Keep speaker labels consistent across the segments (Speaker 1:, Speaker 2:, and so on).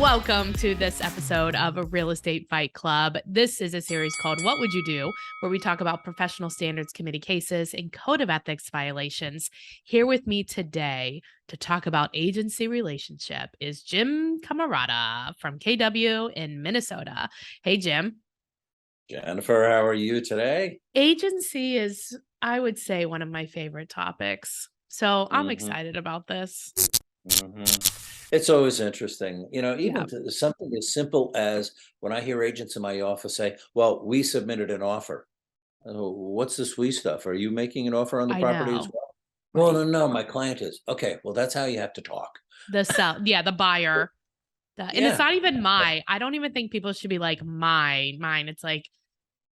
Speaker 1: Welcome to this episode of a Real Estate Fight Club. This is a series called What Would You Do?, where we talk about professional standards committee cases and code of ethics violations. Here with me today to talk about agency relationship is JimCamarata from KW in Minnesota. Hey, Jim.
Speaker 2: Jennifer, how are you today?
Speaker 1: Agency is, I would say, one of my favorite topics. So I'm excited about this.
Speaker 2: It's always interesting,
Speaker 1: Yeah.
Speaker 2: even to something as simple as when I hear agents in my office say, well, we submitted an offer. What's this we stuff? Are you making an offer on the
Speaker 1: I
Speaker 2: property as
Speaker 1: know.
Speaker 2: well? Well,
Speaker 1: Right.
Speaker 2: no, my client is. Okay, well, that's how you have to talk.
Speaker 1: The buyer. And it's
Speaker 2: Yeah.
Speaker 1: not even I don't even think people should be like mine. It's like,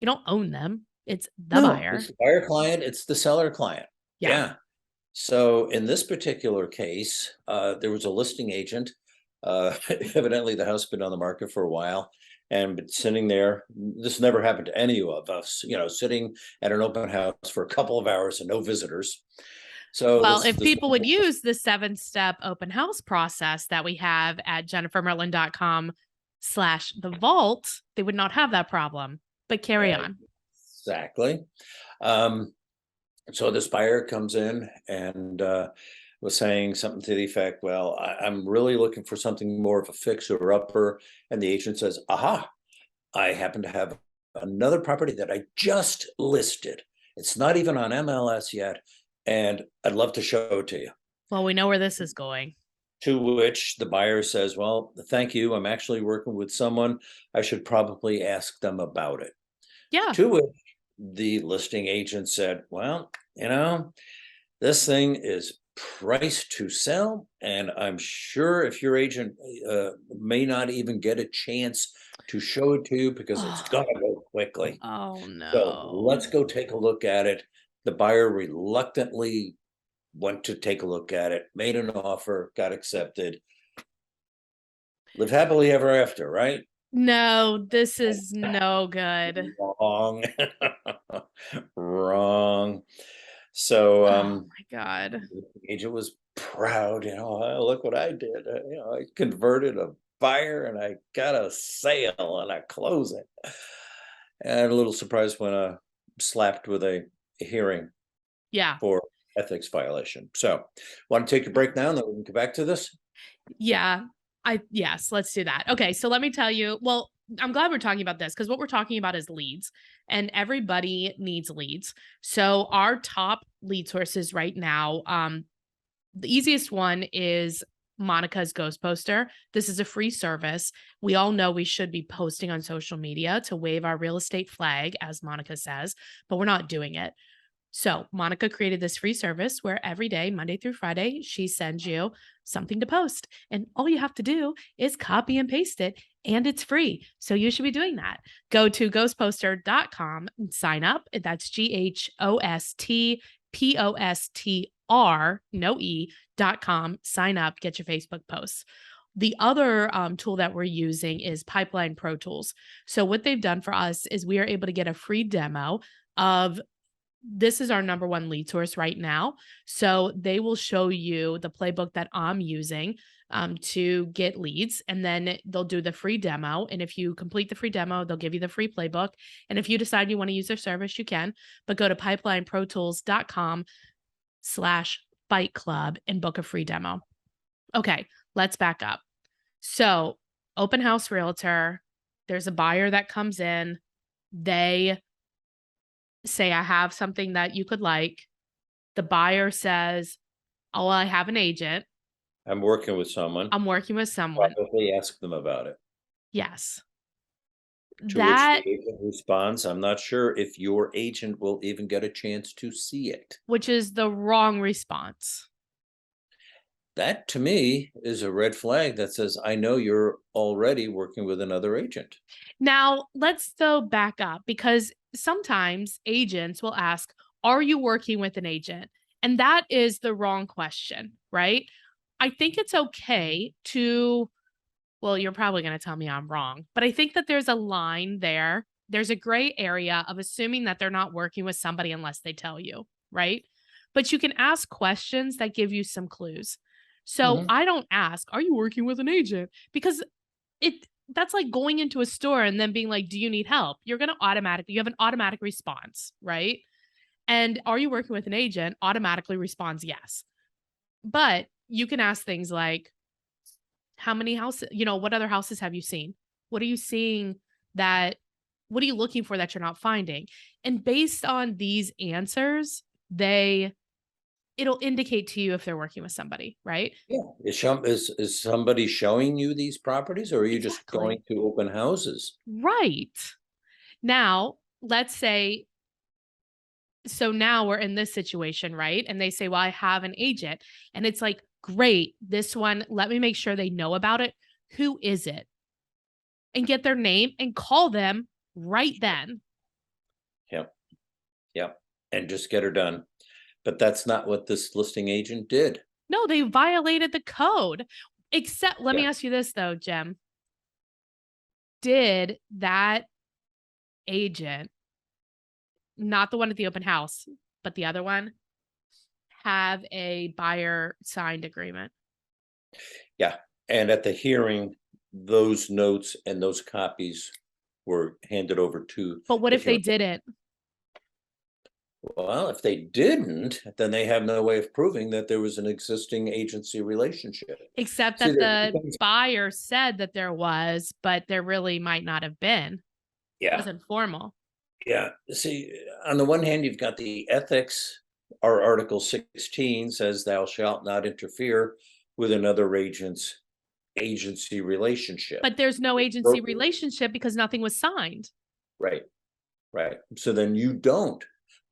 Speaker 1: you don't own them. It's the
Speaker 2: No,
Speaker 1: buyer.
Speaker 2: it's the buyer client, it's the seller client.
Speaker 1: Yeah.
Speaker 2: Yeah. So in this particular case, there was a listing agent. Evidently, the house had been on the market for a while and been sitting there. This never happened to any of us, sitting at an open house for a couple of hours and no visitors. So
Speaker 1: Well,
Speaker 2: this
Speaker 1: if
Speaker 2: this
Speaker 1: people would use the 7-step open house process that we have at jennifermerlin.com/the vault, they would not have that problem. But carry on.
Speaker 2: exactly. Um, so this buyer comes in and was saying something to the effect, well, I'm really looking for something more of a fixer upper. And the agent says, aha, I happen to have another property that I just listed. It's not even on MLS yet. And I'd love to show it to you.
Speaker 1: Well, we know where this is going.
Speaker 2: To which the buyer says, well, thank you. I'm actually working with someone. I should probably ask them about it.
Speaker 1: Yeah.
Speaker 2: To which the listing agent said, well, this thing is priced to sell, and I'm sure if your agent may not even get a chance to show it to you because it's got to go quickly.
Speaker 1: Oh,
Speaker 2: So
Speaker 1: no.
Speaker 2: let's go take a look at it. The buyer reluctantly went to take a look at it, made an offer, got accepted. Live happily ever after, right?
Speaker 1: No, this is no good.
Speaker 2: Wrong. Wrong. So
Speaker 1: Oh, my God.
Speaker 2: the agent was proud, "Oh, look what I did. I converted a buyer and I got a sale and a closing." And a little surprised when slapped with a hearing
Speaker 1: Yeah.
Speaker 2: for ethics violation. So, want to take a break now and then we can come back to this?
Speaker 1: Yeah. Yes, let's do that. Okay, so let me tell you, well, I'm glad we're talking about this because what we're talking about is leads, and everybody needs leads. So our top lead sources right now, the easiest one is Monica's Ghost Poster. This is a free service. We all know we should be posting on social media to wave our real estate flag, as Monica says, but we're not doing it. So Monica created this free service where every day, Monday through Friday, she sends you something to post. And all you have to do is copy and paste it, and it's free. So you should be doing that. Go to ghostposter.com and sign up. That's GHOSTPOSTR, no E.com. Sign up, get your Facebook posts. The other tool that we're using is Pipeline Pro Tools. So what they've done for us is we are able to get a free demo of this is our number one lead source right now. So they will show you the playbook that I'm using to get leads, and then they'll do the free demo. And if you complete the free demo, they'll give you the free playbook. And if you decide you want to use their service, you can, but go to pipelineprotools.com/fight club and book a free demo. Okay, let's back up. So open house realtor, there's a buyer that comes in. They say, I have something that you could like. The buyer says, oh, I have an agent.
Speaker 2: I'm working with someone.
Speaker 1: I'm working with someone.
Speaker 2: Probably ask them about it.
Speaker 1: Yes.
Speaker 2: To which
Speaker 1: That,
Speaker 2: the agent responds, I'm not sure if your agent will even get a chance to see it.
Speaker 1: which is the wrong response.
Speaker 2: That to me is a red flag that says, I know you're already working with another agent.
Speaker 1: Now, let's though back up because sometimes agents will ask, are you working with an agent? And that is the wrong question, right? I think it's okay to, well, you're probably going to tell me I'm wrong, but I think that there's a line there. There's a gray area of assuming that they're not working with somebody unless they tell you, right? But you can ask questions that give you some clues. So I don't ask, are you working with an agent? Because that's like going into a store and then being like, do you need help? You have an automatic response, right? And are you working with an agent? Automatically responds yes. But you can ask things like, how many houses, what other houses have you seen? What are you seeing that, what are you looking for that you're not finding? And based on these answers, it'll indicate to you if they're working with somebody, right?
Speaker 2: Yeah. Is somebody showing you these properties, or are you just going
Speaker 1: Exactly.
Speaker 2: to open houses?
Speaker 1: Right. Now, let's say, so now we're in this situation, right? And they say, well, I have an agent. And it's like, great, this one, let me make sure they know about it. Who is it? And get their name and call them right then.
Speaker 2: Yep. Yep. And just get her done. But that's not what this listing agent did.
Speaker 1: No, they violated the code. Except, let me
Speaker 2: Yeah.
Speaker 1: ask you this though, Jim. Did that agent, not the one at the open house, but the other one, have a buyer signed agreement?
Speaker 2: Yeah. And at the hearing, those notes and those copies were handed over to
Speaker 1: But what
Speaker 2: the
Speaker 1: if they
Speaker 2: hearing.
Speaker 1: didn't?
Speaker 2: Well, if they didn't, then they have no way of proving that there was an existing agency relationship.
Speaker 1: Except
Speaker 2: See,
Speaker 1: that
Speaker 2: there
Speaker 1: the buyer said that there was, but there really might not have been. It
Speaker 2: yeah,
Speaker 1: wasn't formal.
Speaker 2: yeah. See, on the one hand, you've got the ethics. Our Article 16 says thou shalt not interfere with another agent's agency relationship.
Speaker 1: But there's no agency
Speaker 2: Broker.
Speaker 1: relationship because nothing was signed.
Speaker 2: Right, right. So then you don't.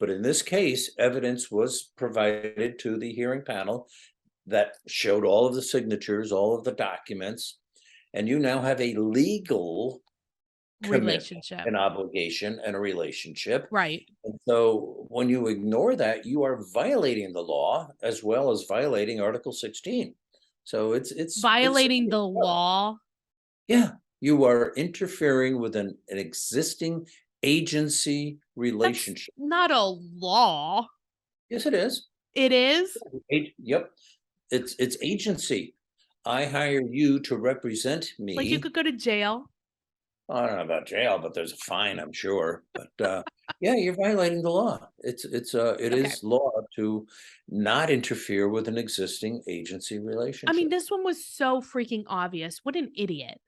Speaker 2: But in this case, evidence was provided to the hearing panel that showed all of the signatures, all of the documents, and you now have a legal commitment,
Speaker 1: Relationship.
Speaker 2: an obligation, and a relationship.
Speaker 1: Right.
Speaker 2: And so when you ignore that, you are violating the law as well as violating Article 16. So it's
Speaker 1: Violating the law.
Speaker 2: yeah, you are interfering with an existing agency
Speaker 1: That's
Speaker 2: relationship.
Speaker 1: not a law.
Speaker 2: Yes, it is.
Speaker 1: It is.
Speaker 2: Yep. It's agency. I hire you to represent
Speaker 1: Like you
Speaker 2: me.
Speaker 1: could go to jail.
Speaker 2: I don't know about jail, but there's a fine, I'm sure. But yeah, you're violating the law. It
Speaker 1: Okay.
Speaker 2: is law to not interfere with an existing agency
Speaker 1: I mean,
Speaker 2: relationship.
Speaker 1: this one was so freaking obvious. What an idiot.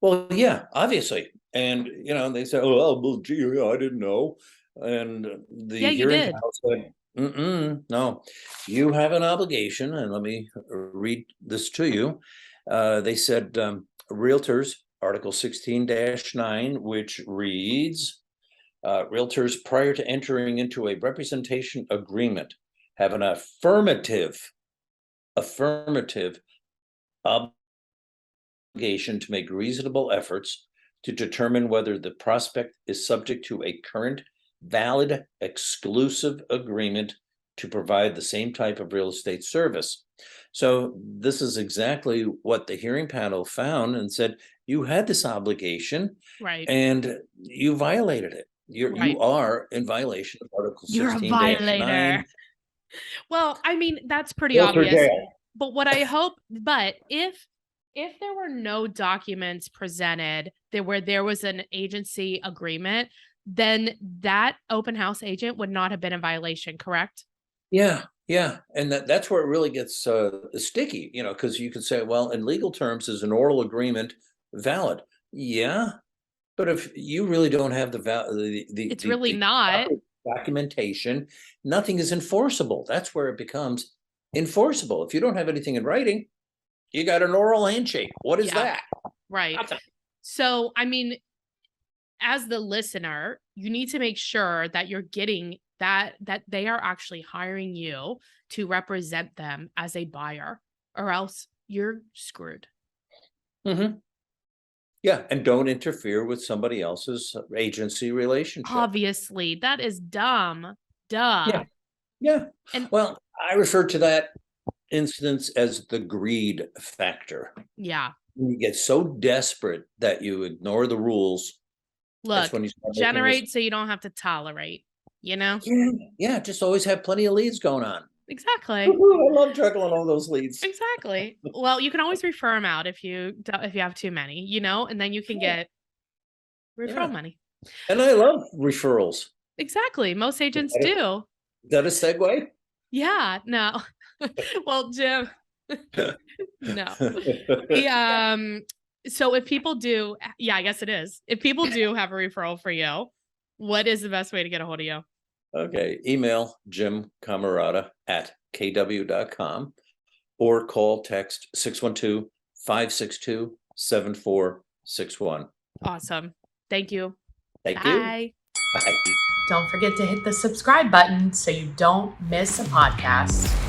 Speaker 2: Well, yeah, obviously. And they say, oh, well, gee, I didn't know. And
Speaker 1: Yeah,
Speaker 2: the
Speaker 1: you
Speaker 2: hearing
Speaker 1: did.
Speaker 2: panel said, no, you have an obligation. And let me read this to you. They said, realtors, Article 16-9, which reads, realtors prior to entering into a representation agreement have an affirmative obligation to make reasonable efforts to determine whether the prospect is subject to a current valid exclusive agreement to provide the same type of real estate service. So this is exactly what the hearing panel found and said, you had this obligation
Speaker 1: Right.
Speaker 2: and you violated it. You
Speaker 1: Right.
Speaker 2: are in violation of Article
Speaker 1: You're a
Speaker 2: 16-9.
Speaker 1: violator. Well, I mean, that's pretty
Speaker 2: Realtor
Speaker 1: obvious.
Speaker 2: jail.
Speaker 1: But if there were no documents presented where there was an agency agreement, then that open house agent would not have been in violation, correct?
Speaker 2: Yeah, yeah, and that's where it really gets sticky, because you could say, well, in legal terms, is an oral agreement valid? Yeah, but if you really don't have
Speaker 1: It's really
Speaker 2: the
Speaker 1: not.
Speaker 2: proper documentation, nothing is enforceable. That's where it becomes enforceable. If you don't have anything in writing, you got an oral handshake. What is
Speaker 1: Yeah,
Speaker 2: that?
Speaker 1: right.
Speaker 2: Nothing.
Speaker 1: So, I mean, as the listener, you need to make sure that you're getting that they are actually hiring you to represent them as a buyer, or else you're screwed.
Speaker 2: Hmm. Yeah, and don't interfere with somebody else's agency relationship.
Speaker 1: Obviously, that is dumb. Duh.
Speaker 2: Yeah, yeah.
Speaker 1: And
Speaker 2: Well, I refer to that instance as the greed factor.
Speaker 1: yeah,
Speaker 2: When you get so desperate that you ignore the rules, that's
Speaker 1: look,
Speaker 2: when you start making
Speaker 1: generate so you don't have to tolerate, you know?
Speaker 2: yeah, yeah, just always have plenty of leads going on.
Speaker 1: Exactly.
Speaker 2: Woohoo, I love juggling all those leads.
Speaker 1: Exactly. Well, you can always refer them out if you have too many, and then you can get referral money.
Speaker 2: And I love referrals.
Speaker 1: Exactly. Most agents do.
Speaker 2: Is that a segue?
Speaker 1: Yeah. No. Well, Jim, no. So if people do, I guess it is. If people do have a referral for you, what is the best way to get a hold of you?
Speaker 2: Okay. Email JimCamarata at kw.com or call text 612-562-7461.
Speaker 1: Awesome. Thank you.
Speaker 2: Thank
Speaker 1: Bye.
Speaker 2: you. Bye.
Speaker 1: Don't forget to hit the subscribe button so you don't miss a podcast.